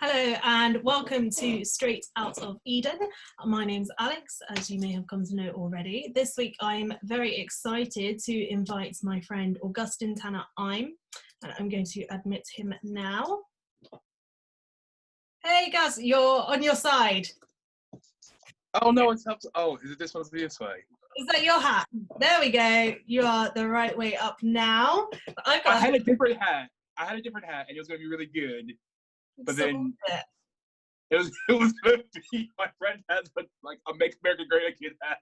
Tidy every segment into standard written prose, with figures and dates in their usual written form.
Hello and welcome to Straight Out of Eden. My name's Alex, as you may have come to know already. This week I'm very excited to invite my friend Augustine Tanner-Ihm, and I'm going to admit him now. Hey Gus, you're on your side. Oh no, it's up. Oh, is it supposed to be this way? Is that your hat? There we go. You are the right way up now. I had a different hat. And it was going to be really good. But then it was going to be, my friend has a Make America Great Again hat.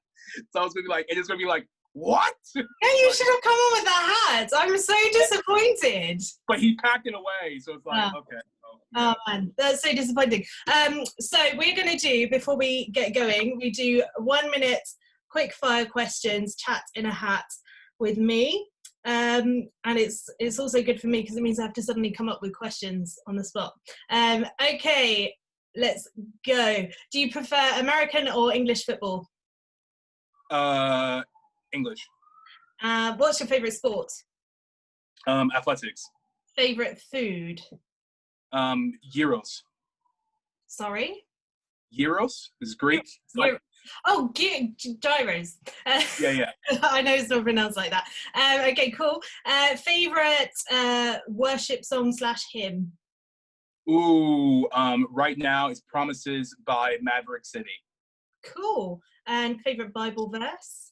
So I was going to be like, and it's going to be like, what? Yeah, you should have come on with that hat. I'm so disappointed. But he packed it away, so it's like, okay. Oh man, that's so disappointing. So we're going to do, before we get going, we do 1 minute quick fire questions, chat in a hat with me. And it's also good for me because it means I have to suddenly come up with questions on the spot. Okay, let's go. Do you prefer American or English football? English. What's your favorite sport? Athletics. Favorite food? Gyros. Sorry? Gyros is Greek. Gyros. Yeah. I know it's not pronounced like that. Okay, cool. Favorite worship song / hymn? Ooh, right now it's Promises by Maverick City. Cool. And favorite Bible verse?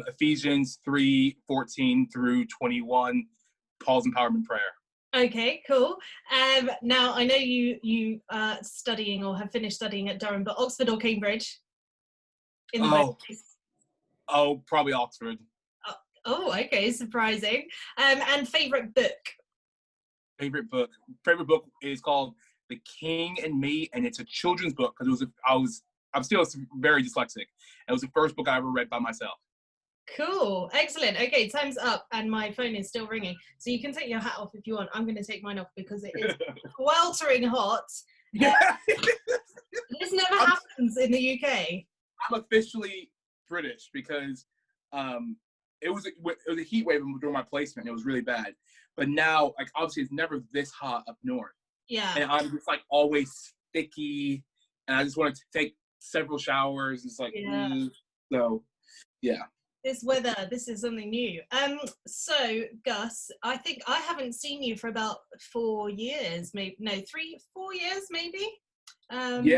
Ephesians 3:14 through 21, Paul's empowerment prayer. Okay, cool. Now I know you are studying or have finished studying at Durham, but Oxford or Cambridge? Probably Oxford. Oh, okay, surprising. And favorite book? Favorite book is called The King and Me, and it's a children's book because I'm still very dyslexic. It was the first book I ever read by myself. Cool, excellent. Okay, time's up and my phone is still ringing. So you can take your hat off if you want. I'm going to take mine off because it is sweltering hot. This never happens in the UK. I'm officially British because it was a heat wave during my placement. It was really bad. But now, obviously, it's never this hot up north. Yeah. And I'm just always sticky, and I just want to take several showers. It's so yeah. This weather, this is something new. So Gus, I think I haven't seen you for about 4 years, maybe 4 years, maybe. Probably.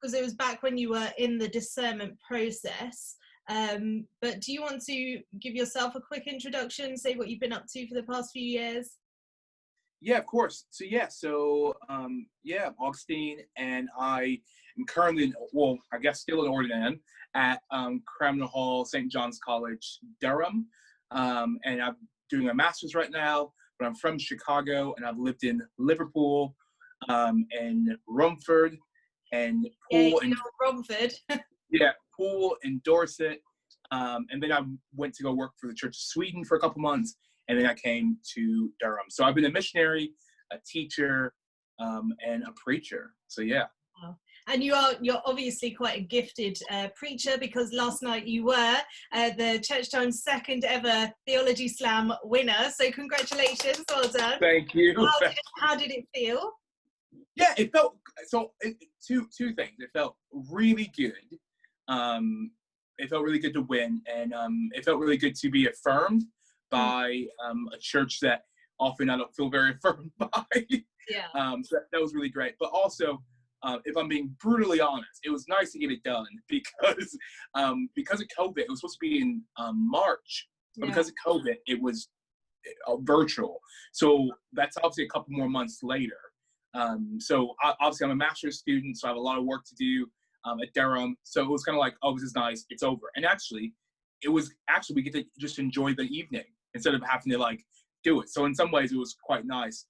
Because it was back when you were in the discernment process. But do you want to give yourself a quick introduction, say what you've been up to for the past few years? Yeah, of course. So Augustine, and I am currently, still an ordinand at Cranmer Hall, St. John's College, Durham. And I'm doing a master's right now, but I'm from Chicago, and I've lived in Liverpool, and Rumford, and Poole, Romford. Yeah, Poole and Dorset. And then I went to go work for the Church of Sweden for a couple months, and then I came to Durham. So I've been a missionary, a teacher, and a preacher. So yeah. Wow. And you're obviously quite a gifted preacher, because last night you were the Church Times second ever Theology Slam winner. So congratulations, well done. Thank you. How did it feel? Yeah, it felt two things. It felt really good. It felt really good to win, and it felt really good to be affirmed by a church that often I don't feel very affirmed by. Yeah. So that was really great. But also, if I'm being brutally honest, it was nice to get it done because of COVID. It was supposed to be in March, but because of COVID, it was virtual. So that's obviously a couple more months later. So obviously I'm a master's student, so I have a lot of work to do at Durham. So it was kind of like, oh, this is nice, it's over. And actually, we get to just enjoy the evening instead of having to do it. So in some ways, it was quite nice.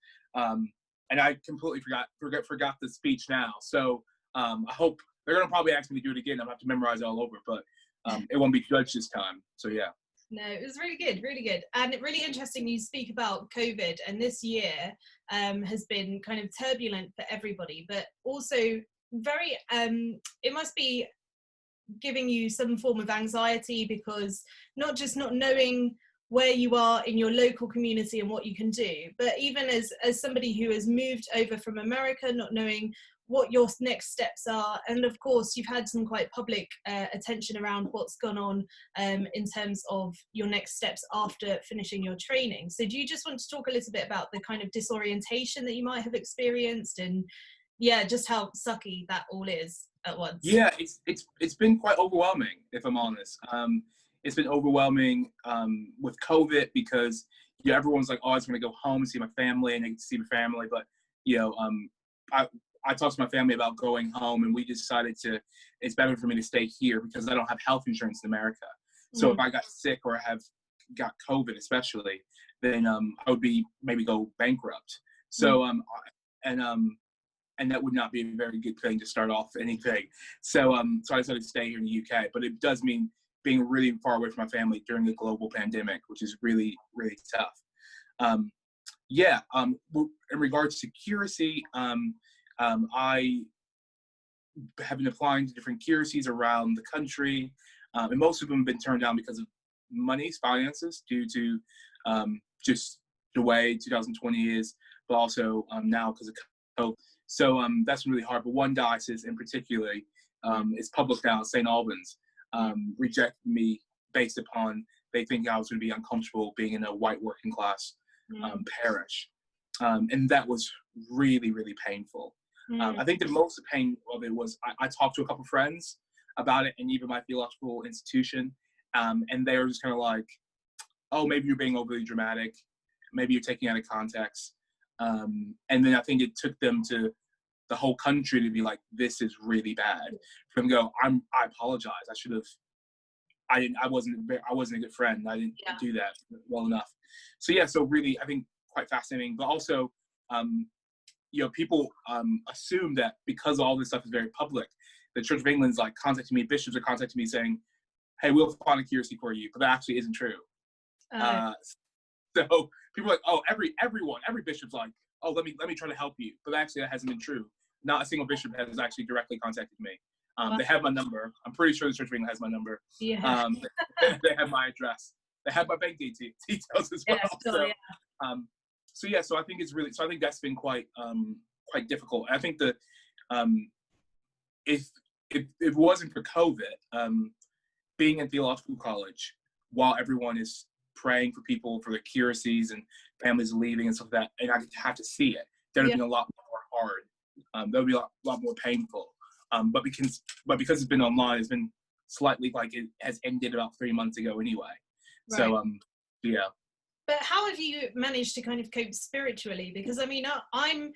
And I completely forgot the speech now. So I hope they're gonna probably ask me to do it again. I'll have to memorize it all over, but it won't be judged this time. So yeah. No, it was really good, really good. And really interesting you speak about COVID, and this year has been kind of turbulent for everybody, but also very, it must be giving you some form of anxiety, because not just not knowing where you are in your local community and what you can do. But even as somebody who has moved over from America, not knowing what your next steps are, and of course you've had some quite public attention around what's gone on in terms of your next steps after finishing your training. So do you just want to talk a little bit about the kind of disorientation that you might have experienced, and just how sucky that all is at once? Yeah, it's been quite overwhelming, if I'm honest. It's been overwhelming with COVID, because everyone's like, oh, I was going to go home and see my family, and I get to see my family. But I talked to my family about going home, and we decided it's better for me to stay here because I don't have health insurance in America. So if I got sick or got COVID especially, then I would maybe go bankrupt. So and that would not be a very good thing to start off anything. So so I decided to stay here in the UK. But it does mean being really far away from my family during the global pandemic, which is really, really tough. In regards to curacy, I have been applying to different curacies around the country, and most of them have been turned down because of finances, due to just the way 2020 is, but also now because of COVID. So that's been really hard. But one diocese in particular is public now, St. Albans, rejected me based upon they think I was going to be uncomfortable being in a white working class parish. And that was really, really painful. I think the most pain of it was I talked to a couple of friends about it, and even my theological institution, and they were just kind of like, oh, maybe you're being overly dramatic, maybe you're taking it out of context. And then I think it took them to the whole country to be like, this is really bad. For them to go, I apologize. I wasn't a good friend. I didn't do that well enough. So so really, I think quite fascinating, but also, people assume that because all this stuff is very public, the Church of England's like contacting me, bishops are contacting me saying, hey, we'll find a curacy for you, but that actually isn't true. So people are like, oh, every bishop's like, oh, let me try to help you, but actually that hasn't been true. Not a single bishop has actually directly contacted me. They have my number. I'm pretty sure the Church of England has my number. Yeah. They have my address. They have my bank details as well. So I think I think that's been quite difficult. I think that if it wasn't for COVID, being in theological college while everyone is praying for people for their curacies and families leaving and stuff like that, and I have to see it, that would be a lot more hard. That would be a lot more painful. But because it's been online, it's been slightly like it has ended about 3 months ago anyway. Right. So But how have you managed to kind of cope spiritually? Because I mean, I'm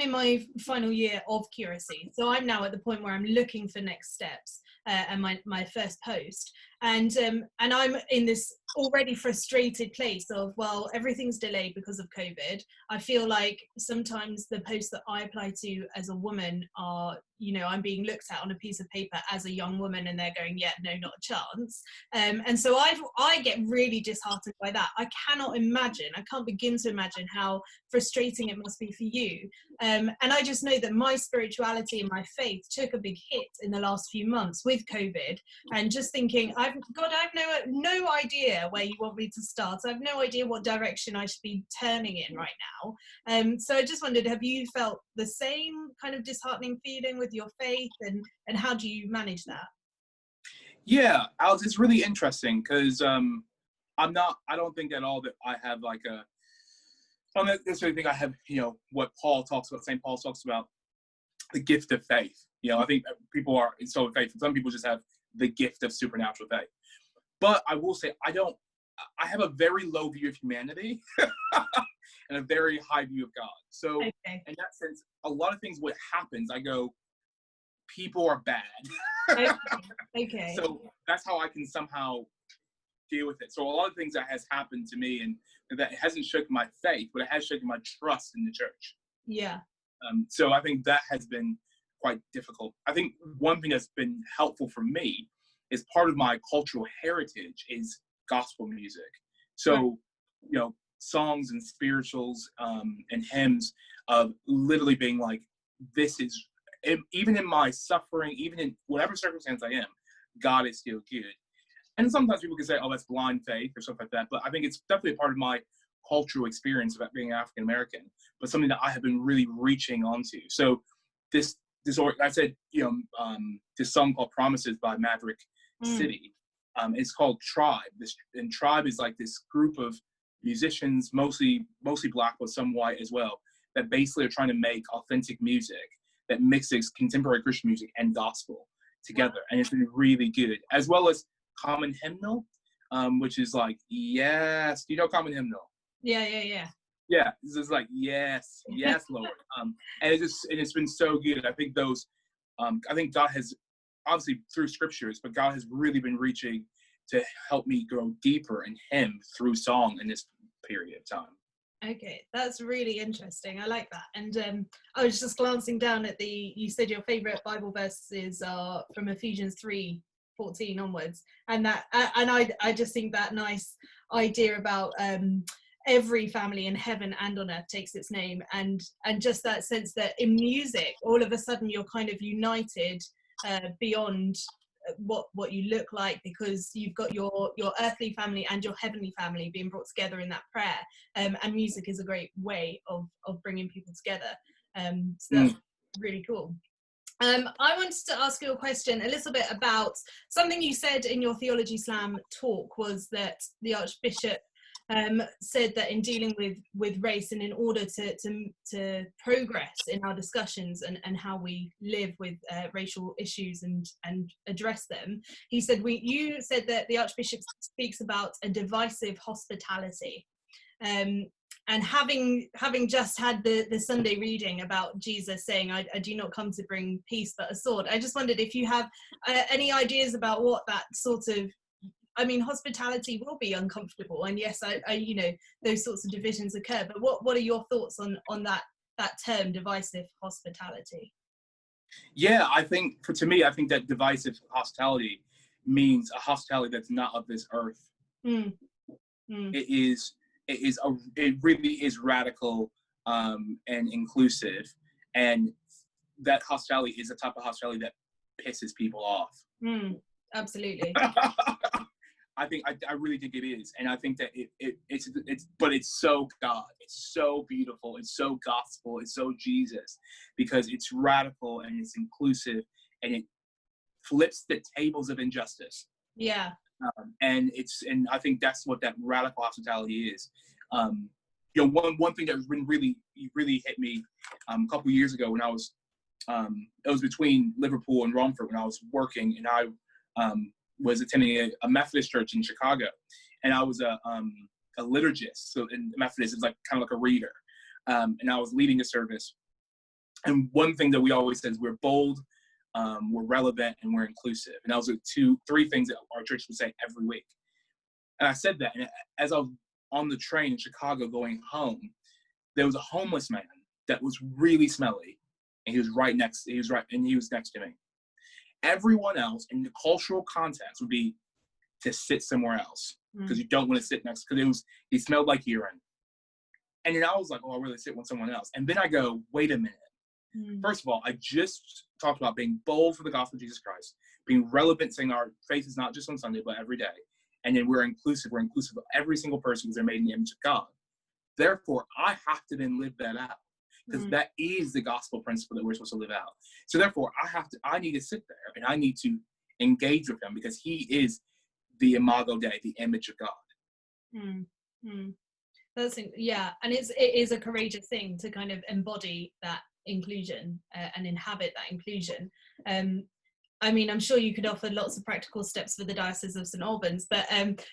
in my final year of curacy, so I'm now at the point where I'm looking for next steps and my first post, and I'm in this already frustrated place of, well, everything's delayed because of COVID. I feel like sometimes the posts that I apply to as a woman are, I'm being looked at on a piece of paper as a young woman, and they're going, yeah, no, not a chance. And so I get really disheartened by that. I can't begin to imagine how frustrating it must be for you. And I just know that my spirituality and my faith took a big hit in the last few months with COVID, and just thinking, I've no idea where you want me to start. I have no idea what direction I should be turning in right now. So I just wondered, have you felt the same kind of disheartening feeling with your faith, and how do you manage that? Yeah, Alex, it's really interesting because I don't think at all that I have I don't necessarily think I have, what St. Paul talks about, the gift of faith. I think people are so faith. Some people just have the gift of supernatural faith. But I will say, I have a very low view of humanity and a very high view of God. So in that sense, a lot of things, what happens, I go, people are bad. Okay. So that's how I can somehow deal with it. So a lot of things that has happened to me, and that hasn't shaken my faith, but it has shaken my trust in the church. Yeah. So I think that has been quite difficult. I think one thing that's been helpful for me is part of my cultural heritage is gospel music. So, songs and spirituals and hymns of literally being like, this is, even in my suffering, even in whatever circumstance I am, God is still good. And sometimes people can say, oh, that's blind faith or stuff like that. But I think it's definitely a part of my cultural experience about being African American, but something that I have been really reaching onto. So I said, this song called Promises by Maverick City. It's called Tribe. And Tribe is like this group of musicians, mostly Black, but some white as well, that basically are trying to make authentic music that mixes contemporary Christian music and gospel together. And it's been really good, as well as Common Hymnal, which is like, yes, you know Common Hymnal? Yeah. Yeah, this is like, yes, Lord. And it's been so good. I think I think God has, obviously through scriptures, but God has really been reaching to help me grow deeper in Him through song in this period of time. Okay, that's really interesting. I like that. And I was just glancing down at you said your favorite Bible verses are from Ephesians 3:14 onwards, and I just think that nice idea about every family in heaven and on earth takes its name, and just that sense that in music, all of a sudden you're kind of united beyond what you look like, because you've got your earthly family and your heavenly family being brought together in that prayer, and music is a great way of bringing people together, so that's really cool. I wanted to ask you a question a little bit about something you said in your Theology Slam talk, was that the Archbishop said that in dealing with race, and in order to progress in our discussions and how we live with racial issues and address them, he said you said that the Archbishop speaks about a divisive hospitality, and having just had the Sunday reading about Jesus saying, I do not come to bring peace but a sword, I just wondered if you have any ideas about what that sort of, I mean, hospitality will be uncomfortable, and yes, I those sorts of divisions occur, but what are your thoughts on that term, divisive hospitality? Yeah, I think to me, I think that divisive hospitality means a hospitality that's not of this earth. It really is radical and inclusive, and that hospitality is the type of hospitality that pisses people off. Absolutely. I really think it is, and I think that it's so God, it's so beautiful, it's so gospel, it's so Jesus, because it's radical and it's inclusive, and it flips the tables of injustice. Yeah. And I think that's what that radical hospitality is. One thing that really hit me a couple years ago when I was it was between Liverpool and Romford when I was working, and I was attending a Methodist church in Chicago, and I was a liturgist. So in Methodist, it's like kind of like a reader, and I was leading a service. And one thing that we always said is we're bold, we're relevant, and we're inclusive. And those are three things that our church would say every week. And I said that, and as I was on the train in Chicago going home, there was a homeless man that was really smelly, and he was next to me. Everyone else in the cultural context would be to sit somewhere else, because you don't want to sit next, because he smelled like urine. And then I was like, oh, I'll really sit with someone else. And then I go, wait a minute. First of all, I just talked about being bold for the gospel of Jesus Christ, being relevant, saying our faith is not just on Sunday, but every day. And then we're inclusive of every single person because they're made in the image of God. Therefore, I have to then live that out, because that is the gospel principle that we're supposed to live out. So therefore, I need to sit there and I need to engage with him, because he is the imago Dei, the image of God. That's, yeah, and it is a courageous thing to kind of embody that inclusion and inhabit that inclusion. I mean, I'm sure you could offer lots of practical steps for the Diocese of St Albans, but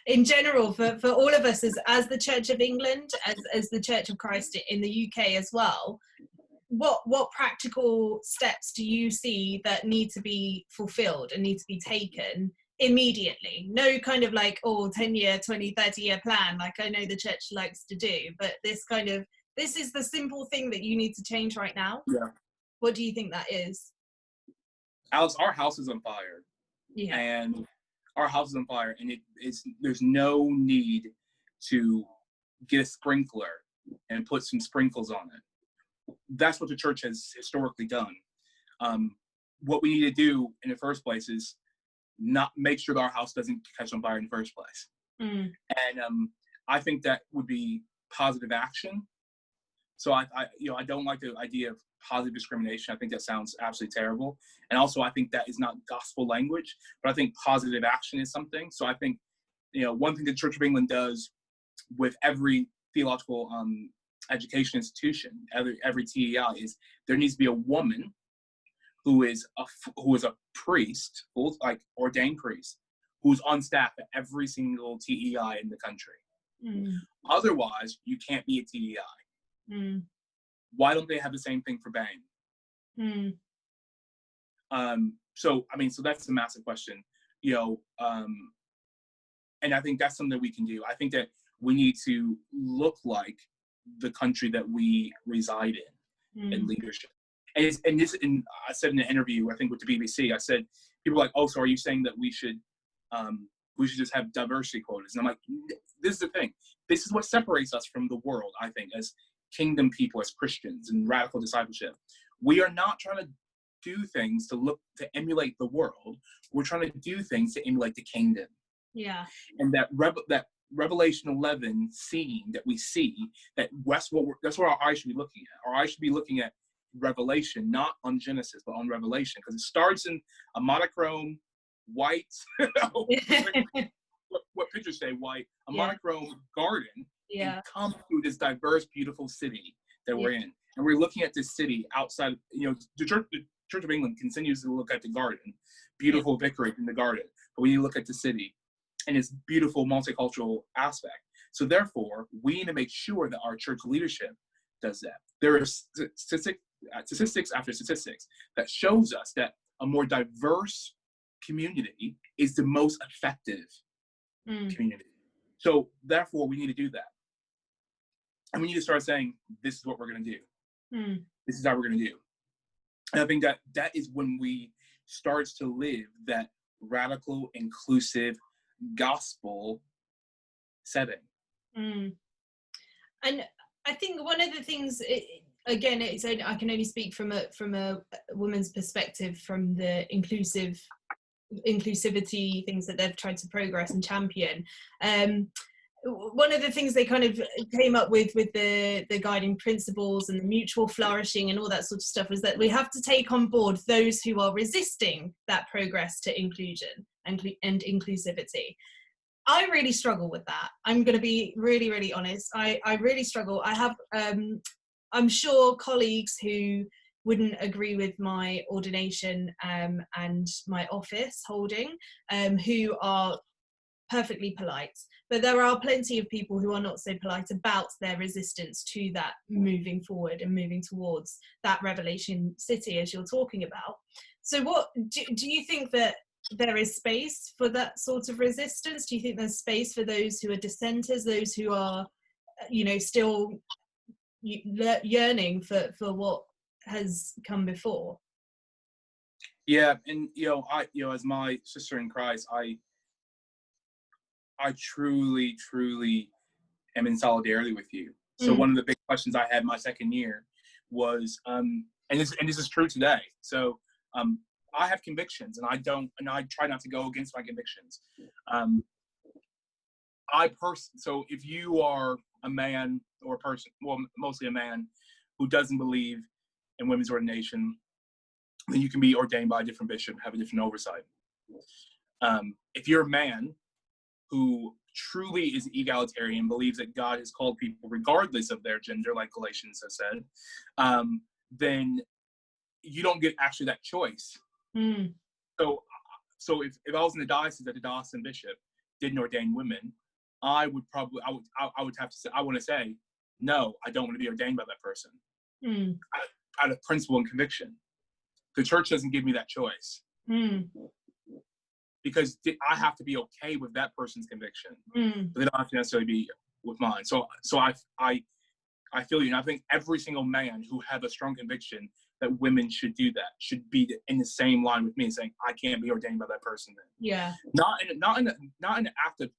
in general, for all of us as the Church of England, as the Church of Christ in the UK as well, what practical steps do you see that need to be fulfilled and need to be taken immediately? No kind of like, 10-year, 20, 30-year plan, like I know the church likes to do, but this is the simple thing that you need to change right now. Yeah. What do you think that is? Alex, our house is on fire. Yeah. And our house is on fire, and there's no need to get a sprinkler and put some sprinkles on it. That's what the church has historically done. What we need to do in the first place is not make sure that our house doesn't catch on fire in the first place. And I think that would be positive action. So I don't like the idea of positive discrimination. I think that sounds absolutely terrible. And also I think that is not gospel language, but I think positive action is something. So I think, one thing the Church of England does with every theological education institution, every TEI, is there needs to be a woman who is a priest, like ordained priest, who's on staff at every single TEI in the country. Otherwise, you can't be a TEI. Why don't they have the same thing for Bang? So that's a massive question, and I think that's something that we can do. I think that we need to look like the country that we reside in leadership. And I said in an interview, I think with the BBC, I said, people are like, oh, so are you saying that we should just have diversity quotas? And I'm like, this is the thing. This is what separates us from the world, I think, as kingdom people, as Christians in radical discipleship. We are not trying to do things to emulate the world. We're trying to do things to emulate the kingdom. Yeah. And that Revelation 11 scene that we see, that's what our eyes should be looking at. Our eyes should be looking at Revelation, not on Genesis, but on Revelation, because it starts in a monochrome white. what pictures say white? A monochrome garden, and come to this diverse, beautiful city that we're in, and we're looking at this city outside. The Church of England continues to look at the garden, beautiful vicarage in the garden, but when you look at the city and its beautiful multicultural aspect, so therefore we need to make sure that our church leadership does that. There are statistics after statistics that shows us that a more diverse community is the most effective community. So therefore we need to do that. And we need to start saying, this is what we're going to do. This is how we're going to do. And I think that is when we start to live that radical, inclusive gospel setting. And I think one of the things, I can only speak from a woman's perspective, from the inclusivity things that they've tried to progress and champion. One of the things they kind of came up with the guiding principles and the mutual flourishing and all that sort of stuff was that we have to take on board those who are resisting that progress to inclusion and inclusivity. I really struggle with that. I'm going to be really, really honest. I really struggle. I have, I'm sure, colleagues who wouldn't agree with my ordination and my office holding, who are perfectly polite. But there are plenty of people who are not so polite about their resistance to that moving forward and moving towards that Revelation city, as you're talking about. So what do you think that there is space for that sort of resistance? Do you think there's space for those who are dissenters, those who are, still yearning for what has come before? Yeah, and as my sister in Christ, I truly, truly am in solidarity with you. So one of the big questions I had my second year was, and this is true today. So I have convictions, and I try not to go against my convictions. So if you are a man or a person, well, mostly a man, who doesn't believe in women's ordination, then you can be ordained by a different bishop, have a different oversight. If you're a man who truly is egalitarian, believes that God has called people regardless of their gender, like Galatians has said, then you don't get actually that choice. So if I was in the diocese that the diocesan bishop didn't ordain women, I would have to say, I want to say, no, I don't want to be ordained by that person. Out of principle and conviction. The church doesn't give me that choice. Because I have to be okay with that person's conviction. But they don't have to necessarily be with mine. So I feel you. And I think every single man who has a strong conviction that women should do that should be in the same line with me, saying, I can't be ordained by that person then. Yeah. Not in an act of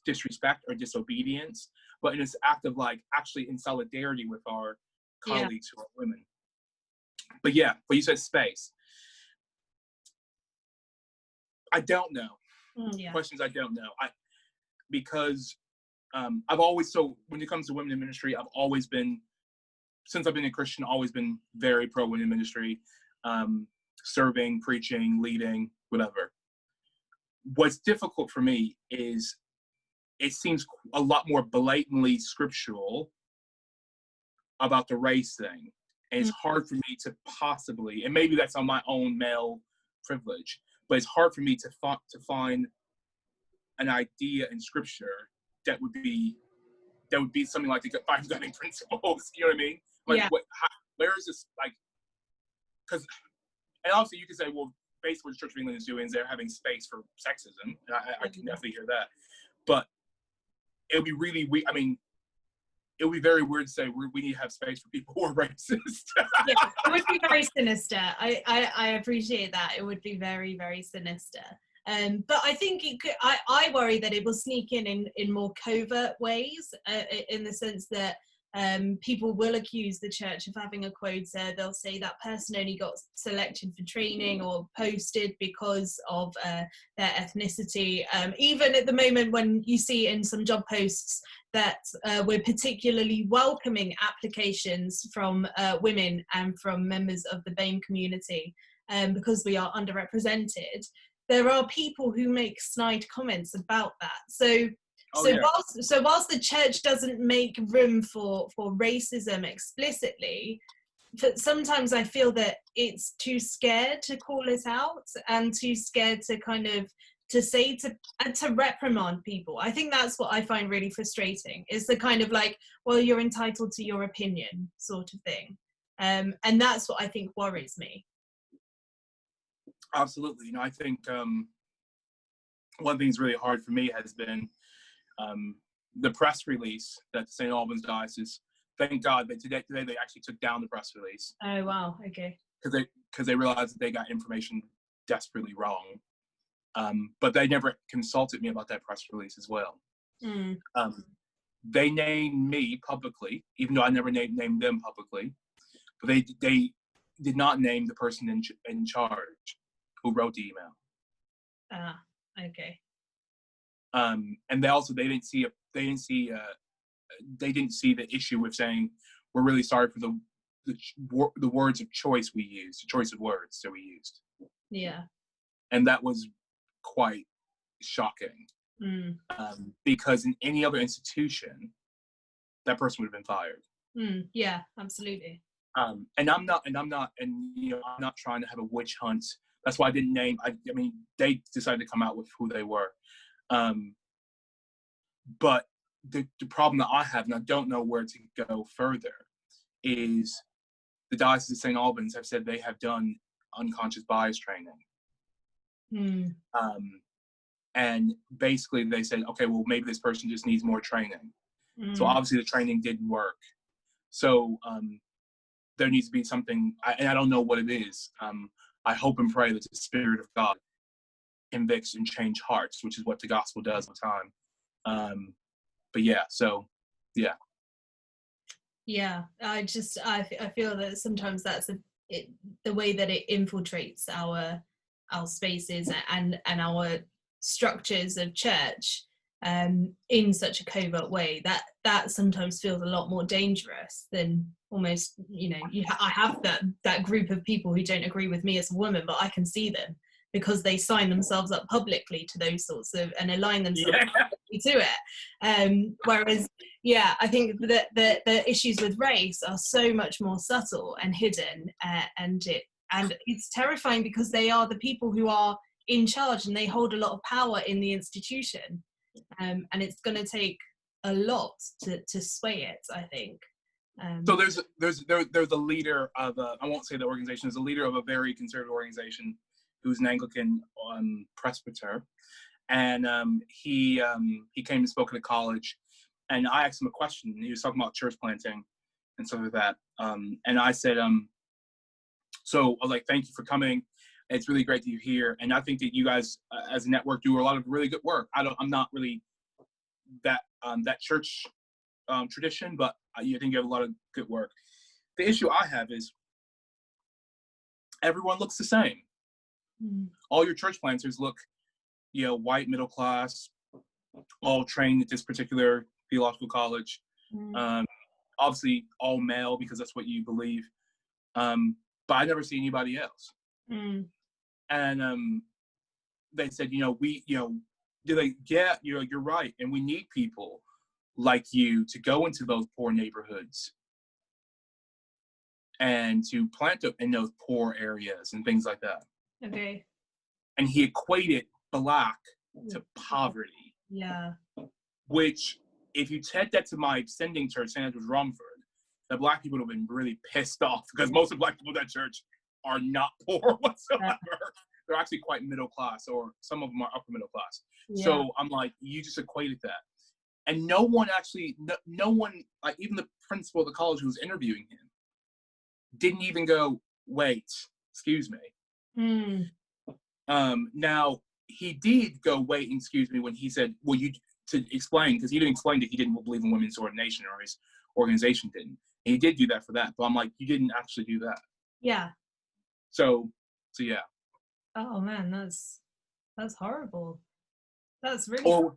disrespect or disobedience, but in this act of actually in solidarity with our colleagues who are women. But you said space. I don't know. Yeah. Questions I don't know. Because I've always, so when it comes to women in ministry, I've always been, since I've been a Christian, always been very pro women in ministry, serving, preaching, leading, whatever. What's difficult for me is it seems a lot more blatantly scriptural about the race thing. And it's hard for me to possibly, and maybe that's on my own male privilege, but it's hard for me to find an idea in scripture that would be something like the five guiding principles. You know what I mean? Like, Yeah. Where is this? Like, because, and obviously you can say, well, basically what the Church of England is doing is they're having space for sexism, and I can definitely hear that. But it would be really weird. I mean, it would be very weird to say we need to have space for people who are racist. Yeah, it would be very sinister. I appreciate that. It would be very, very sinister. But I think it could, I worry that it will sneak in more covert ways, in the sense that people will accuse the church of having a quota. They'll say that person only got selected for training or posted because of their ethnicity. Even at the moment when you see in some job posts that we're particularly welcoming applications from women and from members of the BAME community, because we are underrepresented, there are people who make snide comments about that. So whilst the church doesn't make room for racism explicitly, sometimes I feel that it's too scared to call it out and too scared to kind of to reprimand people. I think that's what I find really frustrating, is the kind of like, well, you're entitled to your opinion sort of thing. And that's what I think worries me. Absolutely. You know, I think one thing that's really hard for me has been the press release that St. Albans Diocese, thank God that today they actually took down the press release. Oh, wow. Okay. Because they realized that they got information desperately wrong. But they never consulted me about that press release as well. They named me publicly, even though I never named them publicly. But they did not name the person in charge who wrote the email. Okay. And they didn't see the issue with saying we're really sorry for the words of choice we used, the choice of words that we used. Yeah. And that was quite shocking, because in any other institution, that person would have been fired. Yeah, absolutely. And I'm not, you know, I'm not trying to have a witch hunt. That's why I didn't name. I mean, they decided to come out with who they were. But the problem that I have, and I don't know where to go further, is the Diocese of St. Albans have said they have done unconscious bias training. And basically they said, okay, well, maybe this person just needs more training. So obviously the training didn't work. So there needs to be something, and I don't know what it is. I hope and pray that the Spirit of God convicts and change hearts, which is what the gospel does all the time. But yeah, so yeah. Yeah, I feel that sometimes that's the way that it infiltrates our spaces and our structures of church, in such a covert way, that sometimes feels a lot more dangerous than almost, you know, I have that group of people who don't agree with me as a woman, but I can see them because they sign themselves up publicly to those sorts of, and align themselves publicly to it. Whereas, yeah, I think that the issues with race are so much more subtle and hidden, and it's terrifying because they are the people who are in charge and they hold a lot of power in the institution. And it's going to take a lot to sway it, I think. So there's a leader of I won't say the organization. There's a leader of a very conservative organization who's an Anglican presbyter, and he came and spoke at a college, and I asked him a question. He was talking about church planting and stuff like that, and I said, so I was like, thank you for coming. It's really great that you're here, and I think that you guys, as a network, do a lot of really good work. I'm not really that church tradition, but I think you have a lot of good work. The issue I have is everyone looks the same. All your church planters look white middle class, all trained at this particular theological college. Obviously all male because that's what you believe. But I never see anybody else. And they said, they're like, yeah, you're right. And we need people like you to go into those poor neighborhoods and to plant up in those poor areas and things like that. Okay. And he equated black to poverty. Yeah. Which, if you said that to my sending church, saying it was Romford, the black people would have been really pissed off because most of the black people in that church are not poor whatsoever. They're actually quite middle class, or some of them are upper middle class. Yeah. So I'm like, you just equated that. And no one, like even the principal of the college who was interviewing him, didn't even go, wait, excuse me. Now, he did go, wait, excuse me, when he said, well, to explain, because he didn't explain that he didn't believe in women's ordination, or his organization didn't. And he did do that for that. But I'm like, you didn't actually do that. Yeah. So yeah. Oh man, that's horrible. That's really. Or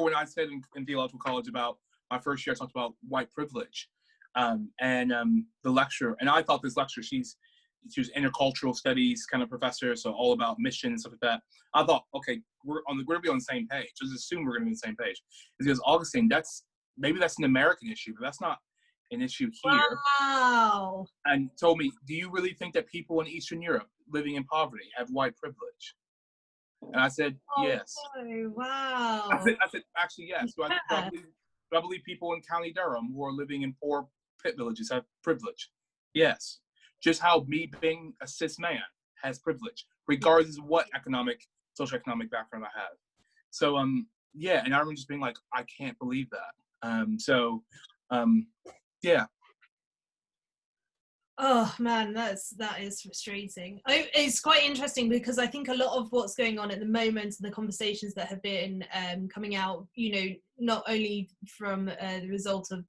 when I said in theological college about my first year, I talked about white privilege, and the lecturer. And I thought this lecturer, she was intercultural studies kind of professor, so all about mission and stuff like that. I thought, okay, we're gonna be on the same page. Just assume we're gonna be on the same page. Because Augustine, that's an American issue, but that's not an issue here. Wow. And told me, do you really think that people in Eastern Europe living in poverty have white privilege? And I said, yes. Oh, wow. I said, actually, yes. Do I believe people in County Durham who are living in poor pit villages have privilege? Yes. Just how me being a cis man has privilege, regardless of what socioeconomic background I have. So, yeah. And I remember just being like, I can't believe that. Yeah. Oh man, that is frustrating. It's quite interesting because I think a lot of what's going on at the moment and the conversations that have been coming out, not only from the result of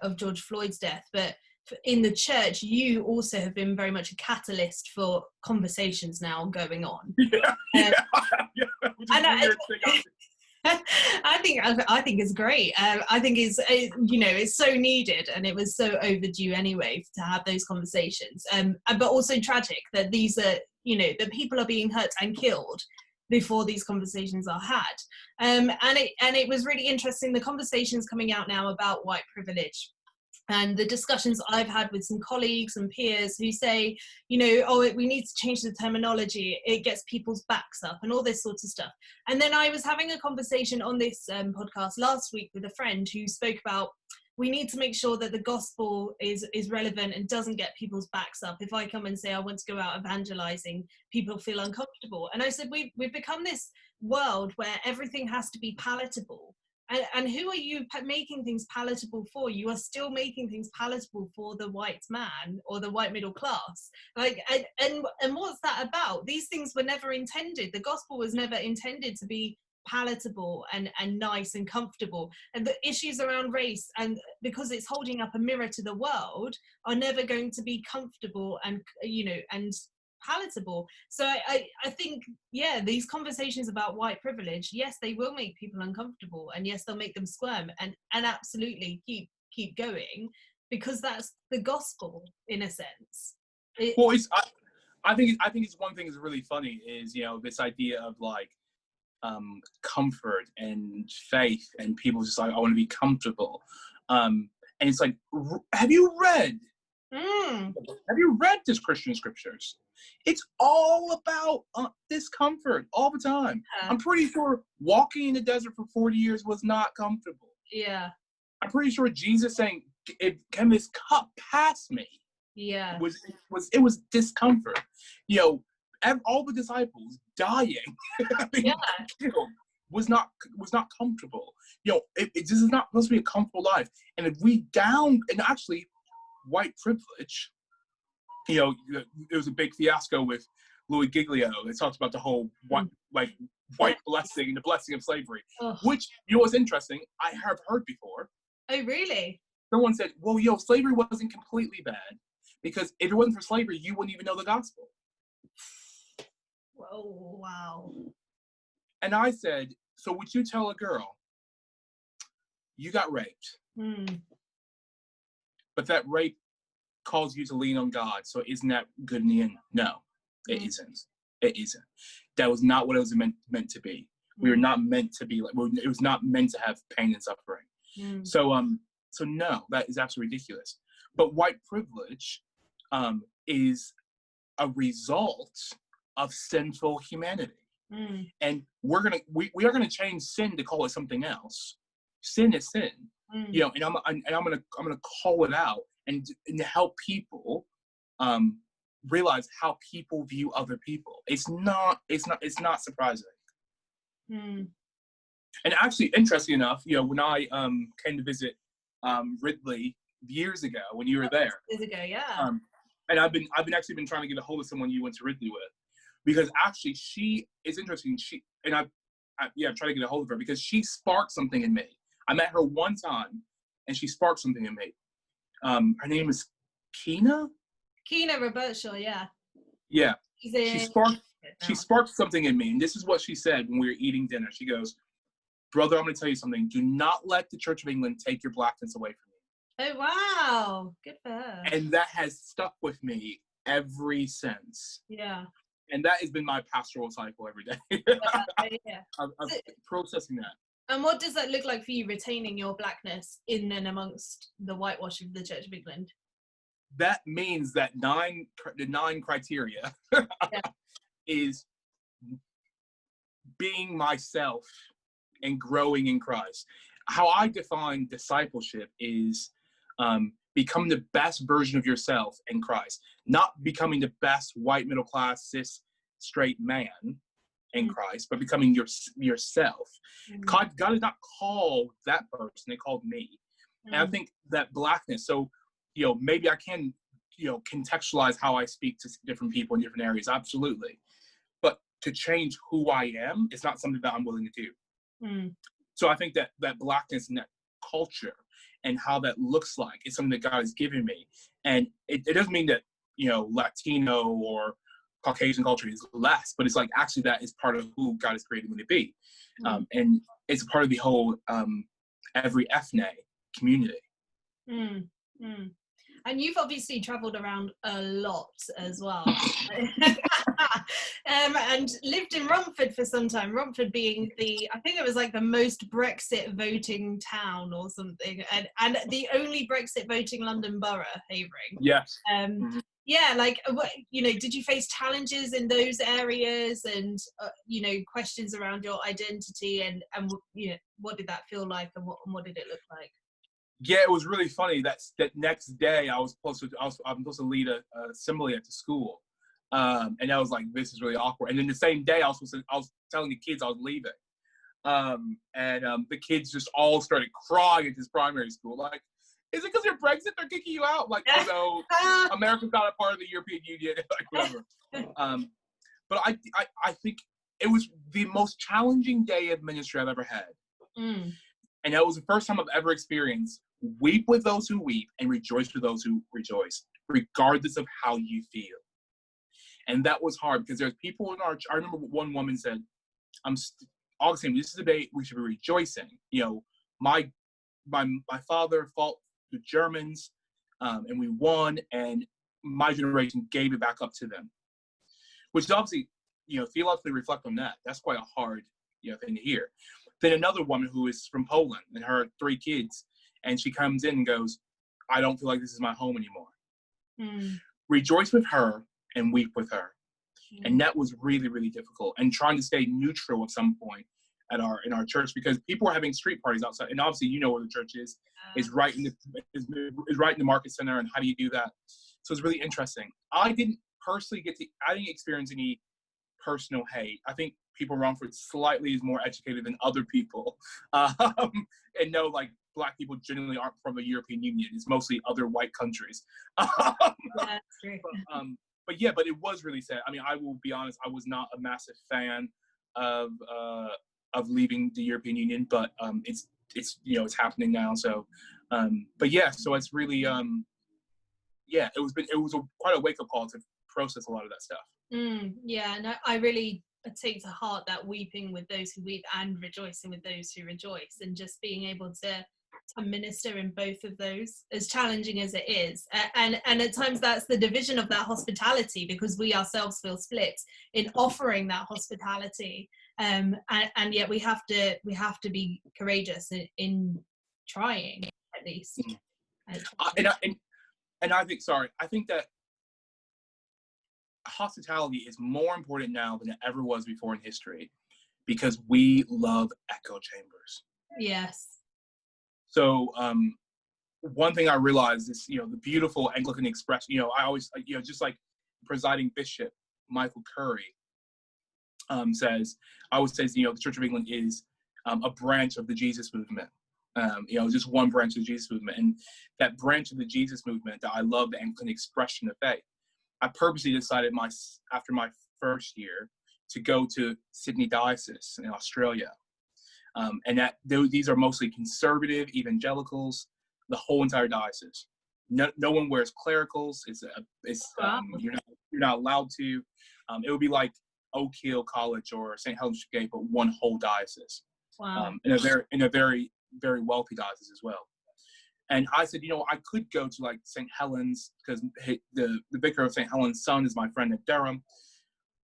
of George Floyd's death, but in the church, you also have been very much a catalyst for conversations now going on. Yeah. I think it's great. I think it's so needed, and it was so overdue anyway to have those conversations. But also tragic that these are, that people are being hurt and killed before these conversations are had. And it was really interesting, the conversations coming out now about white privilege. And the discussions I've had with some colleagues and peers who say, we need to change the terminology, it gets people's backs up and all this sorts of stuff. And then I was having a conversation on this podcast last week with a friend who spoke about, we need to make sure that the gospel is relevant and doesn't get people's backs up. If I come and say I want to go out evangelizing, people feel uncomfortable. And I said, we've become this world where everything has to be palatable. And who are you making things palatable for? You are still making things palatable for the white man or the white middle class. And what's that about? These things were never intended. The gospel was never intended to be palatable and nice and comfortable. And the issues around race, and because it's holding up a mirror to the world, are never going to be comfortable and palatable. So I think, these conversations about white privilege, yes, they will make people uncomfortable, and yes, they'll make them squirm, and absolutely keep going, because that's the gospel in a sense. I think it's one thing that's really funny is, this idea of like comfort and faith, and people just like, I want to be comfortable, and it's like, have you read this Christian scriptures? It's all about discomfort all the time. I'm pretty sure walking in the desert for 40 years was not comfortable. Yeah. I'm pretty sure Jesus saying, can this cup pass me? Yeah. It was discomfort. All the disciples dying, killed, was not comfortable. This is not supposed to be a comfortable life. And if we and actually white privilege, it was a big fiasco with Louis Giglio. They talked about the whole white blessing and the blessing of slavery, which, what's interesting, I have heard before. Oh, really? Someone said, well, slavery wasn't completely bad, because if it wasn't for slavery, you wouldn't even know the gospel. Oh, wow. And I said, so would you tell a girl, you got raped, but that rape calls you to lean on God, so isn't that good in the end? No, it isn't. It isn't. That was not what it was meant to be. We were not meant to be like, it was not meant to have pain and suffering. So no, that is absolutely ridiculous. But white privilege is a result of sinful humanity. And we are gonna change sin to call it something else. Sin is sin, you know. And I'm gonna call it out and help people realize how people view other people. It's not surprising. And actually, interesting enough, you know, when I came to visit Ridley years ago when you were there. Years ago, yeah. And I've been actually been trying to get a hold of someone you went to Ridley with, because actually it's interesting. I'm trying to get a hold of her because she sparked something in me. I met her one time, and she sparked something in me. Her name is Keena Robertshaw, yeah. Yeah. She sparked something in me, and this is what she said when we were eating dinner. She goes, "Brother, I'm going to tell you something. Do not let the Church of England take your blackness away from you." Oh, wow. Good for her. And that has stuck with me ever since. Yeah. And that has been my pastoral cycle every day. Yeah. I'm processing that. And what does that look like for you, retaining your blackness in and amongst the whitewash of the Church of England? That means that the nine criteria is being myself and growing in Christ. How I define discipleship is becoming the best version of yourself in Christ, not becoming the best white middle class cis straight man in Christ, but becoming yourself. God did not call that person; they called me. And I think that blackness. So, you know, maybe I can, you know, contextualize how I speak to different people in different areas. Absolutely, but to change who I am is not something that I'm willing to do. So I think that blackness and that culture and how that looks like is something that God has given me. And it doesn't mean that, you know, Latino or Caucasian culture is less, but it's like actually that is part of who God has created me to be. And it's part of the whole every ethne community. And you've obviously traveled around a lot as well. And lived in Romford for some time. Romford being I think it was like the most Brexit voting town or something, and the only Brexit voting London borough, Havering. Yes. Yeah, like, you know, did you face challenges in those areas, and you know, questions around your identity, and you know, what did that feel like, and what did it look like? Yeah, it was really funny. That next day, I'm supposed to lead a assembly at the school, and I was like, "This is really awkward." And then the same day, I was telling the kids I was leaving, and the kids just all started crying at this primary school. Like, is it because you're Brexit? They're kicking you out? Like, oh no, America's not a part of the European Union. Like, whatever. But I think it was the most challenging day of ministry I've ever had, and that was the first time I've ever experienced. Weep with those who weep and rejoice with those who rejoice, regardless of how you feel. And that was hard because there's people in I remember one woman said, Augustine, this is the day we should be rejoicing. You know, my father fought the Germans, and we won, and my generation gave it back up to them. Which is obviously, you know, theologically reflect on that. That's quite a hard, you know, thing to hear. Then another woman who is from Poland and her 3 kids, and she comes in and goes, I don't feel like this is my home anymore. Rejoice with her and weep with her. And that was really, really difficult. And trying to stay neutral at some point in our church, because people were having street parties outside. And obviously, you know where the church is right in the market center. And how do you do that? So it's really interesting. I didn't experience any personal hate. I think people in Romford slightly is more educated than other people, and know, like, Black people generally aren't from the European Union. It's mostly other white countries. That's true. But it was really sad. I mean, I will be honest, I was not a massive fan of leaving the European Union, but it's you know, it's happening now. So, so it's really it was quite a wake up call to process a lot of that stuff. Yeah, no, I really take to heart that weeping with those who weep and rejoicing with those who rejoice, and just being able to minister in both of those, as challenging as it is. And at times that's the division of that hospitality, because we ourselves feel split in offering that hospitality, and yet we have to be courageous in trying, at least. And I think that hospitality is more important now than it ever was before in history, because we love echo chambers. Yes. So one thing I realized is, the beautiful Anglican expression, I always, just like presiding bishop Michael Curry says, the Church of England is a branch of the Jesus movement. Just one branch of the Jesus movement. And that branch of the Jesus movement that I love, the Anglican expression of faith, I purposely decided after my first year to go to Sydney Diocese in Australia. And these are mostly conservative evangelicals, the whole entire diocese. No one wears clericals. You're not allowed to. It would be like Oak Hill College or St. Helens Gate, but one whole diocese. Wow. In a very, very wealthy diocese as well. And I said, I could go to like St. Helens, because the vicar of St. Helens' son is my friend at Durham.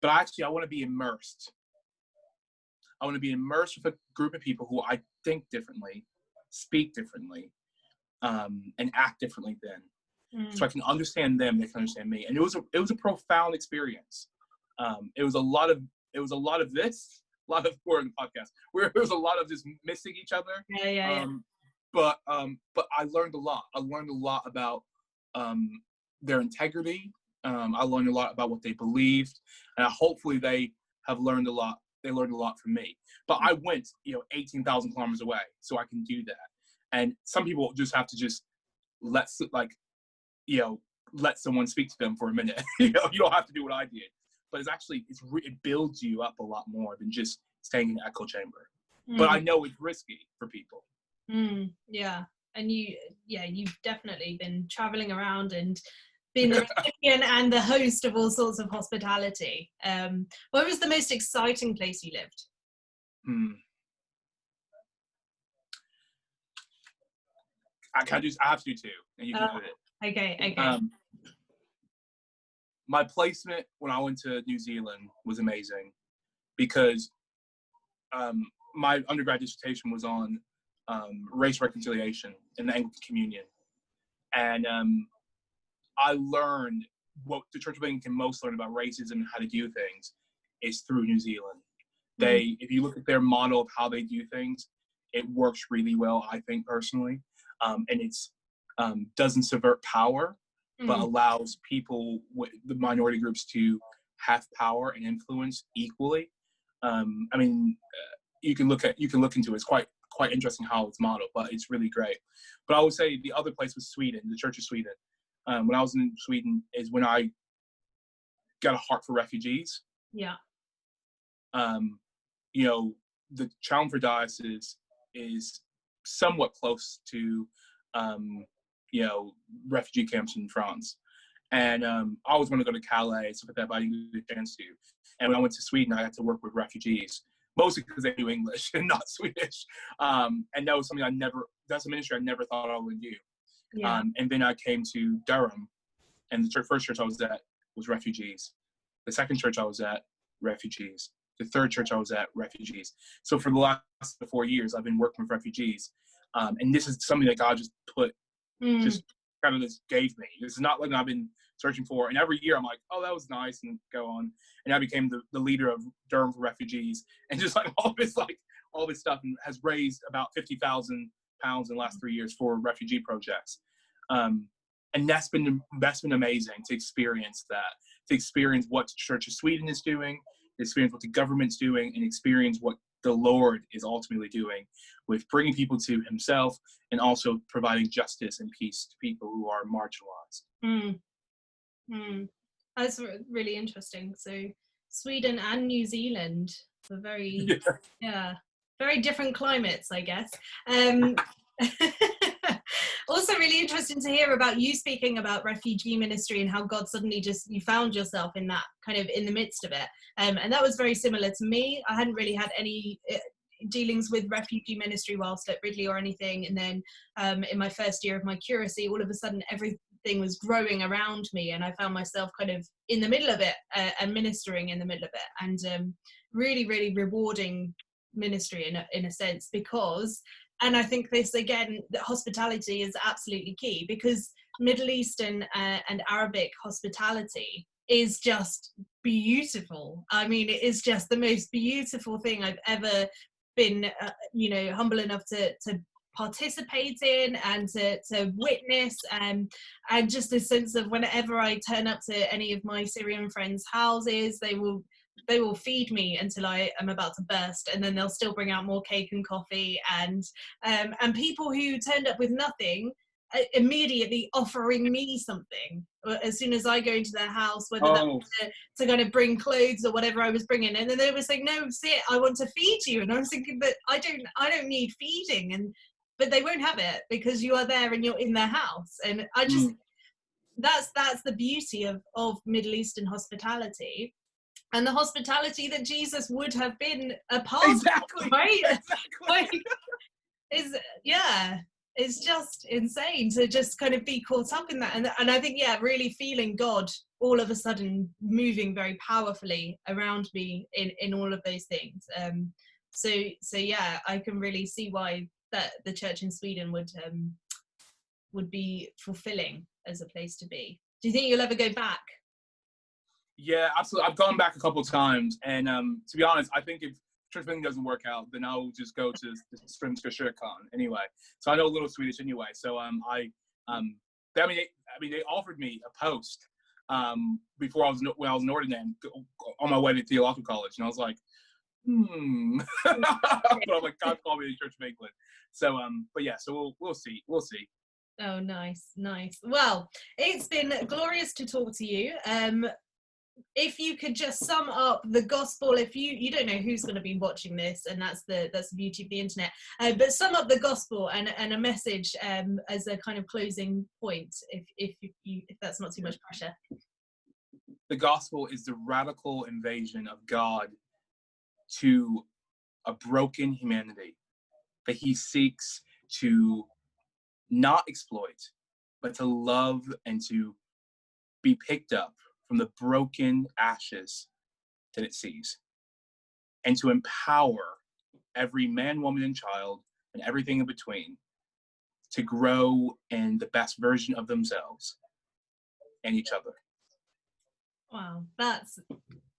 But I want to be immersed. I want to be immersed with a group of people who I think differently, speak differently, and act differently than. So I can understand them, they can understand me. And it was a profound experience. It was a lot of this, a lot of, we're in the podcast, where there was a lot of just missing each other. Yeah. But I learned a lot. I learned a lot about their integrity. I learned a lot about what they believed, and hopefully they have learned a lot. They learned a lot from me. But I went, 18,000 kilometers away, so I can do that. And some people just have to let someone speak to them for a minute. You don't have to do what I did. But it builds you up a lot more than just staying in an echo chamber. But I know it's risky for people. Yeah. And you've definitely been traveling around and been the recipient and the host of all sorts of hospitality. Where was the most exciting place you lived? I have to do two, and you can do it. Okay. My placement when I went to New Zealand was amazing, because my undergrad dissertation was on race reconciliation in the Anglican Communion. And I learned what the Church of England can most learn about racism and how to do things is through New Zealand. If you look at their model of how they do things, it works really well, I think, personally. And it's doesn't subvert power, but allows people, the minority groups, to have power and influence equally. You can look into it. It's quite interesting how it's modeled, but it's really great. But I would say the other place was Sweden, the Church of Sweden. When I was in Sweden is when I got a heart for refugees. Yeah. The Chelmsford Diocese is somewhat close to, refugee camps in France. And I always want to go to Calais, stuff like that, but I didn't get a chance to. And when I went to Sweden, I had to work with refugees, mostly because they knew English and not Swedish. And that was something that's a ministry I never thought I would do. Yeah. And then I came to Durham, and the first church I was at was refugees. The second church I was at, refugees. The third church I was at, refugees. So for the last 4 years, I've been working with refugees. And this is something that God just just gave me. This is not like I've been searching for. And every year I'm like, oh, that was nice, and go on. And I became the leader of Durham for Refugees, and just like all this stuff, and has raised about £50,000 in the last 3 years for refugee projects. And that's been amazing to experience that, to experience what the Church of Sweden is doing, experience what the government's doing, and experience what the Lord is ultimately doing with bringing people to himself, and also providing justice and peace to people who are marginalized. That's really interesting. So Sweden and New Zealand were very different climates, I guess. Also really interesting interesting to hear about you speaking about refugee ministry and how God suddenly you found yourself in that kind of in the midst of it. And that was very similar to me. I hadn't really had any dealings with refugee ministry whilst at Ridley or anything. And then in my first year of my curacy, all of a sudden everything was growing around me, and I found myself kind of in the middle of it and ministering in the middle of it, and really, really rewarding ministry in a sense, because, and I think this again, that hospitality is absolutely key, because Middle Eastern and Arabic hospitality is just beautiful. I mean, it is just the most beautiful thing I've ever been humble enough to participate in and to witness, and just a sense of whenever I turn up to any of my Syrian friends' houses, they will feed me until I am about to burst, and then they'll still bring out more cake and coffee, and people who turned up with nothing immediately offering me something as soon as I go into their house, whether that was to kind of bring clothes or whatever I was bringing, and then they were saying, "No, sit, I want to feed you," and I was thinking, but I don't need feeding, but they won't have it because you are there and you're in their house, and I just that's the beauty of Middle Eastern hospitality. And the hospitality that Jesus would have been a part of, right? Exactly. It's just insane to just kind of be caught up in that. And I think, really feeling God all of a sudden moving very powerfully around me in all of those things. So I can really see why that the church in Sweden would be fulfilling as a place to be. Do you think you'll ever go back? Yeah, absolutely. I've gone back a couple of times, and to be honest, I think if church thing doesn't work out, then I'll just go to Svenska kyrkan anyway. So I know a little Swedish anyway. So they offered me a post before I was ordinated on my way to theological college, and I was like, but I'm like, God called me to Church of England. So so we'll see. Oh, nice. Well, it's been glorious to talk to you. If you could just sum up the gospel, if you don't know who's going to be watching this, and that's the beauty of the internet, but sum up the gospel and a message as a kind of closing point, if that's not too much pressure. The gospel is the radical invasion of God to a broken humanity that he seeks to not exploit, but to love and to be picked up from the broken ashes that it sees, and to empower every man, woman, and child, and everything in between to grow in the best version of themselves and each other. Wow, that's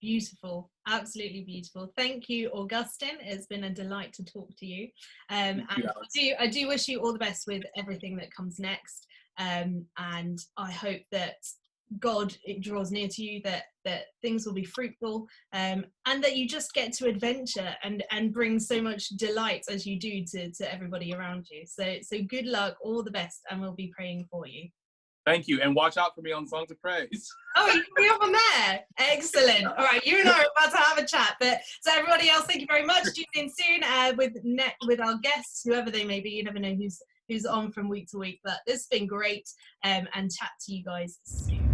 beautiful. Absolutely beautiful. Thank you, Augustine. It's been a delight to talk to you. And I do wish you all the best with everything that comes next. And I hope that God draws near to you, that things will be fruitful, and that you just get to adventure and bring so much delight as you do to everybody around you. So good luck, all the best, and we'll be praying for you. Thank you, and watch out for me on Songs of Praise. Oh, you can be up on there. Excellent. All right, you and I are about to have a chat. But so everybody else, thank you very much. Tune in soon with our guests, whoever they may be. You never know who's on from week to week. But this has been great, and chat to you guys soon.